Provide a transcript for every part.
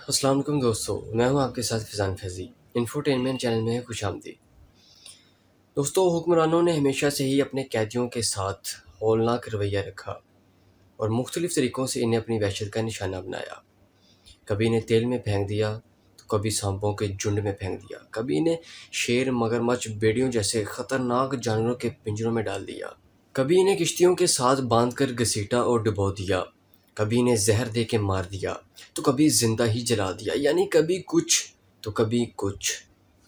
अस्सलाम वालेकुम दोस्तों, मैं हूं आपके साथ फैज़ान फैज़ी। इंफोटेनमेंट चैनल में खुशामदीद। दोस्तों, हुक्मरानों ने हमेशा से ही अपने कैदियों के साथ हौलनाक रवैया रखा और मुख्तलिफ तरीक़ों से इन्हें अपनी वहशत का निशाना बनाया। कभी इन्हें तेल में फेंक दिया तो कभी सांपों के झुंड में फेंक दिया, कभी इन्हें शेर, मगरमच्छ, बेड़ियों जैसे ख़तरनाक जानवरों के पिंजरों में डाल दिया, कभी इन्हें किश्तियों के साथ बांध कर घसीटा और डुबो दिया, कभी इन्हें जहर दे के मार दिया तो कभी जिंदा ही जला दिया। यानी कभी कुछ तो कभी कुछ।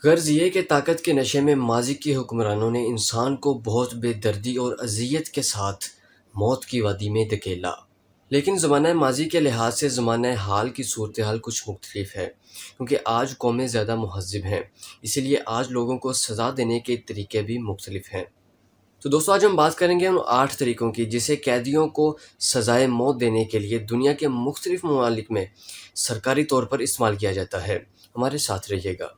गर्ज ये कि ताकत के नशे में माजी के हुक्मरानों ने इंसान को बहुत बेदर्दी और अजियत के साथ मौत की वादी में धकेला। लेकिन ज़माना माजी के लिहाज से ज़माना हाल की सूरत हाल कुछ मुख्तलिफ है, क्योंकि आज कौमें ज़्यादा महज़्ज़ब हैं, इसीलिए आज लोगों को सज़ा देने के तरीके भी मुख्तलिफ हैं। तो दोस्तों, आज हम बात करेंगे उन 8 तरीकों की जिसे कैदियों को सज़ाए मौत देने के लिए दुनिया के मुख्तलिफ ममालिक में सरकारी तौर पर इस्तेमाल किया जाता है। हमारे साथ रहिएगा।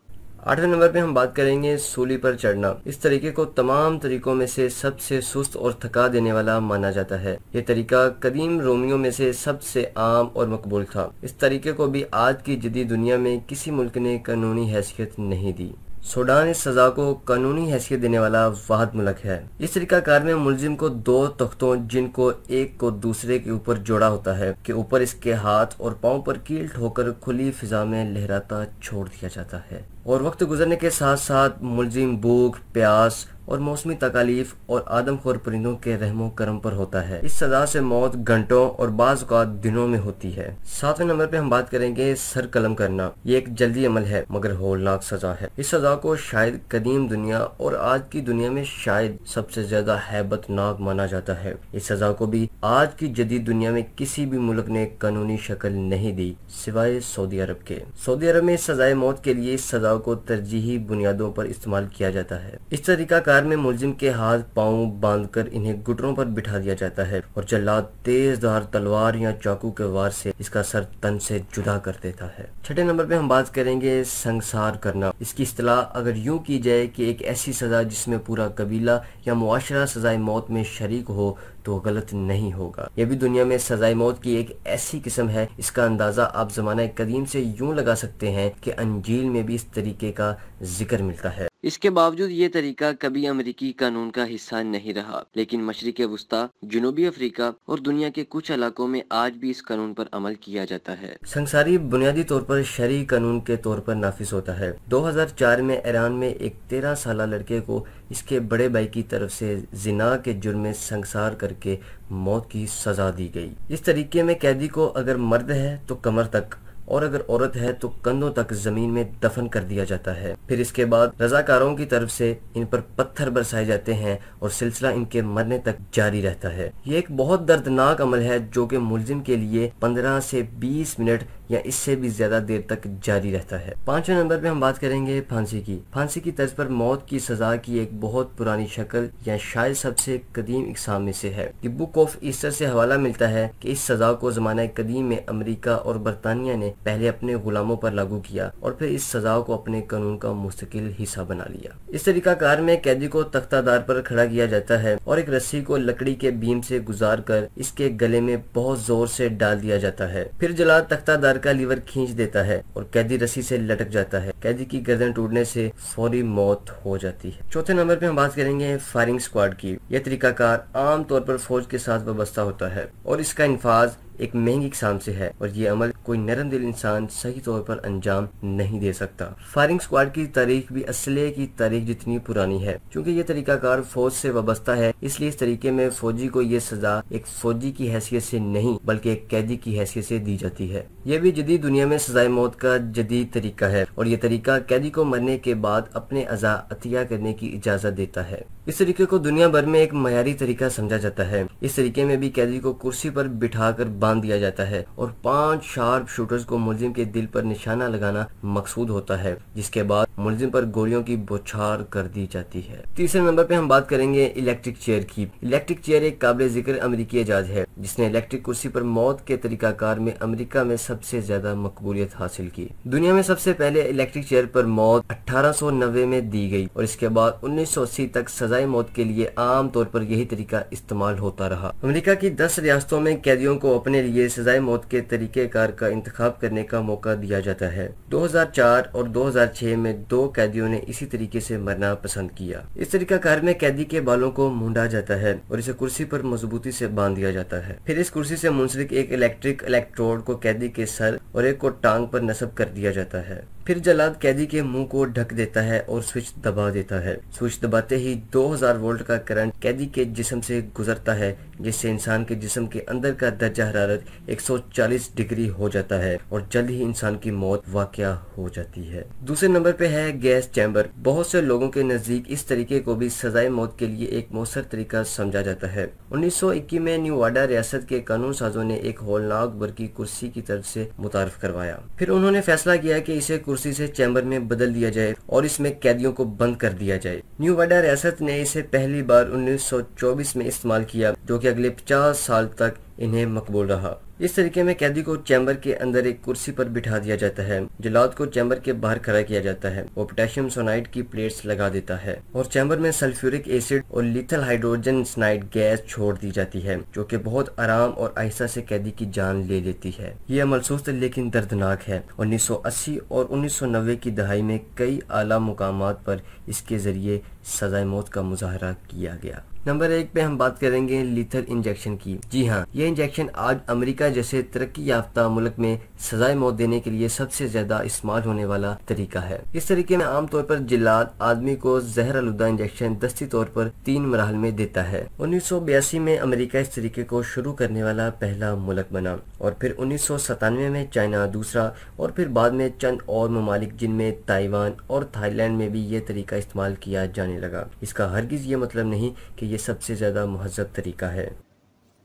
8वें नंबर पे हम बात करेंगे सूली पर चढ़ना। इस तरीके को तमाम तरीकों में से सबसे सुस्त और थका देने वाला माना जाता है। ये तरीका कदीम रोमियों में से सबसे आम और मकबूल था। इस तरीके को भी आज की जदीद दुनिया में किसी मुल्क ने कानूनी हैसियत नहीं दी। सूडान इस सजा को कानूनी हैसियत देने वाला वाहिद मुल्क है। इस तरीकाकार में मुलजिम को 2 तख्तों, जिनको एक को दूसरे के ऊपर जोड़ा होता है, के ऊपर इसके हाथ और पांव पर कील ठोकर खुली फिजा में लहराता छोड़ दिया जाता है और वक्त गुजरने के साथ साथ मुलजिम भूख, प्यास और मौसमी तकालीफ और आदमखोर परिंदों के रहमो करम पर होता है। इस सजा से मौत घंटों और बाज़ औक़ात दिनों में होती है। 7वें नंबर पे हम बात करेंगे सर कलम करना। ये एक जल्दी अमल है मगर हौलनाक सजा है। इस सजा को शायद कदीम दुनिया और आज की दुनिया में शायद सबसे ज्यादा हैबतनाक माना जाता है। इस सजा को भी आज की जदीद दुनिया में किसी भी मुल्क ने कानूनी शक्ल नहीं दी सिवाय सऊदी अरब के। सऊदी अरब में सजाए मौत के लिए इस सजा को तरजीही बुनियादों पर इस्तेमाल किया जाता है। इस तरीका कार में मुलजिम के हाथ पांव बांधकर इन्हें घुटनों पर बिठा दिया जाता है और जल्लाद तेजधार तलवार या चाकू के वार से इसका सर तन से जुदा कर देता है। 6ठे नंबर पे हम बात करेंगे संसार करना। इसकी इस्तिलाह अगर यूं की जाए कि एक ऐसी सजा जिसमें पूरा कबीला या मुआशरा सजाए मौत में शरीक हो तो गलत नहीं होगा। यह भी दुनिया में सजाए मौत की एक ऐसी किस्म है, इसका अंदाजा आप जमाना कदीम से यूं लगा सकते हैं कि अंजील में भी इस तरीके का जिक्र मिलता है। इसके बावजूद ये तरीका कभी अमेरिकी कानून का हिस्सा नहीं रहा, लेकिन मशरिक़ वुस्ता, जनूबी अफ्रीका और दुनिया के कुछ इलाकों में आज भी इस कानून पर अमल किया जाता है। संसारी बुनियादी तौर पर शरई कानून के तौर पर नाफिज होता है। 2004 में ईरान में एक 13 साला लड़के को इसके बड़े भाई की तरफ से जिना के जुर्म में संसार करके मौत की सजा दी गई। इस तरीके में कैदी को अगर मर्द है तो कमर तक और अगर औरत है तो कंधों तक जमीन में दफन कर दिया जाता है। फिर इसके बाद रजाकारों की तरफ से इन पर पत्थर बरसाए जाते हैं और सिलसिला इनके मरने तक जारी रहता है। ये एक बहुत दर्दनाक अमल है जो कि मुलजिम के लिए 15 से 20 मिनट या इससे भी ज्यादा देर तक जारी रहता है। 5वें नंबर पे हम बात करेंगे फांसी की। फांसी की तर्ज पर मौत की सजा की एक बहुत पुरानी शक्ल या शायद सबसे कदीम इकसाम में से है। बुक ऑफ ईस्टर से हवाला मिलता है कि इस सजा को जमाना कदीम में अमेरिका और बरतानिया ने पहले अपने गुलामों पर लागू किया और फिर इस सजा को अपने कानून का मुस्तकिल हिस्सा बना लिया। इस तरीका कार में कैदी को तख्तादार पर खड़ा किया जाता है और एक रस्सी को लकड़ी के बीम से गुजार कर इसके गले में बहुत जोर से डाल दिया जाता है। फिर जलाद तख्तादार का लीवर खींच देता है और कैदी रस्सी से लटक जाता है। कैदी की गर्दन टूटने से फौरी मौत हो जाती है। 4थे नंबर पे हम बात करेंगे फायरिंग स्क्वाड की। यह तरीकाकार आम तौर पर फौज के साथ वाबस्ता होता है और इसका इन्फाज एक महंगी किस्म से है और ये अमल कोई नरम दिल इंसान सही तौर पर अंजाम नहीं दे सकता। फायरिंग स्क्वाड की तारीख भी असले की तारीख जितनी पुरानी है। क्योंकि ये तरीकाकार फौज से वाबस्ता है, इसलिए इस तरीके में फौजी को ये सजा एक फौजी की हैसियत से नहीं बल्कि एक कैदी की हैसियत से दी जाती है। यह भी जदीद दुनिया में सजाए मौत का जदीद तरीका है और ये तरीका कैदी को मरने के बाद अपने अज़ा अतिया करने की इजाजत देता है। इस तरीके को दुनिया भर में एक मयारी तरीका समझा जाता है। इस तरीके में भी कैदी को कुर्सी पर बिठाकर बांध दिया जाता है और 5 शार्प शूटर्स को मुलजिम के दिल पर निशाना लगाना मकसूद होता है, जिसके बाद मुलजिम पर गोलियों की बौछार कर दी जाती है। 3रे नंबर पे हम बात करेंगे इलेक्ट्रिक चेयर की। इलेक्ट्रिक चेयर एक काबिल जिक्र अमेरिकी इजाद है जिसने इलेक्ट्रिक कुर्सी पर मौत के तरीकाकार में अमेरिका में सबसे ज्यादा मकबूलियत हासिल की। दुनिया में सबसे पहले इलेक्ट्रिक चेयर पर मौत 1890 में दी गई और इसके बाद 1980 तक सजा सजाए मौत के लिए आम तौर पर यही तरीका इस्तेमाल होता रहा। अमेरिका की 10 रियासतों में कैदियों को अपने लिए सजाए मौत के तरीक़ेकार का इंतखाब करने का मौका दिया जाता है। 2004 और 2006 में 2 कैदियों ने इसी तरीके से मरना पसंद किया। इस तरीकाकार में कैदी के बालों को मूंढा जाता है और इसे कुर्सी पर मजबूती से बांध दिया जाता है। फिर इस कुर्सी से मुंसलिक एक इलेक्ट्रिक इलेक्ट्रोड को कैदी के सर और एक को टांग पर नस्ब कर दिया जाता है। फिर जल्लाद कैदी के मुंह को ढक देता है और स्विच दबा देता है। स्विच दबाते ही 2000 वोल्ट का करंट कैदी के जिस्म से गुजरता है, जिससे इंसान के जिस्म के अंदर का दर्जा हरारत 140 डिग्री हो जाता है और जल्द ही इंसान की मौत वाक़या हो जाती है। दूसरे नंबर पे है गैस चैम्बर। बहुत से लोगों के नजदीक इस तरीके को भी सजाए मौत के लिए एक मौसर तरीका समझा जाता है। 1921 में न्यूवाडा रियासत के कानून साजों ने एक होलनाक बरकी कुर्सी की तरफ से मुतारफ करवाया। फिर उन्होंने फैसला किया कि इसे कुर्सी से चैम्बर में बदल दिया जाए और इसमें कैदियों को बंद कर दिया जाए। न्यूवाडा रियासत ने इसे पहली बार 1924 में इस्तेमाल किया, जो कि अगले 50 साल तक इन्हें मकबूल रहा। इस तरीके में कैदी को चैम्बर के अंदर एक कुर्सी पर बिठा दिया जाता है। जल्लाद को चैम्बर के बाहर खड़ा किया जाता है। वो पोटेशियम सोनाइड की प्लेट्स लगा देता है और चैम्बर में सल्फ्यूरिक एसिड और लीथल हाइड्रोजन साइनाइड गैस छोड़ दी जाती है, जो कि बहुत आराम और आहिस्ता से कैदी की जान ले लेती है। ये अमल सुस्त लेकिन दर्दनाक है। 1980 और 1990 की दहाई में कई आला मुकामात पर इसके जरिए सजाए मौत का मुजाहरा किया गया। नंबर 1 पे हम बात करेंगे लीथल इंजेक्शन की। जी हाँ, ये इंजेक्शन आज अमेरिका जैसे तरक्की याफ्ता मुल्क में सजाए मौत देने के लिए सबसे ज्यादा इस्तेमाल होने वाला तरीका है। इस तरीके में आमतौर पर जिल्लाद आदमी को जहर आलूदा इंजेक्शन दस्ती तौर पर 3 मरहल में देता है। 1982 में अमेरिका इस तरीके को शुरू करने वाला पहला मुल्क बना और फिर 1997 में चाइना दूसरा और फिर बाद में चंद और ममालिक जिनमें ताइवान और थाईलैंड में भी ये तरीका इस्तेमाल किया जाने लगा। इसका हरगिज ये मतलब नहीं कि ये सबसे ज़्यादा महज़ब तरीका है।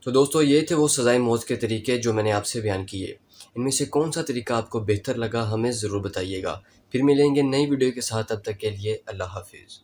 तो दोस्तों, ये थे वो सजाए मौत के तरीके जो मैंने आपसे बयान किए। इनमें से कौन सा तरीका आपको बेहतर लगा हमें ज़रूर बताइएगा। फिर मिलेंगे नई वीडियो के साथ, तब तक के लिए अल्लाह हाफिज़।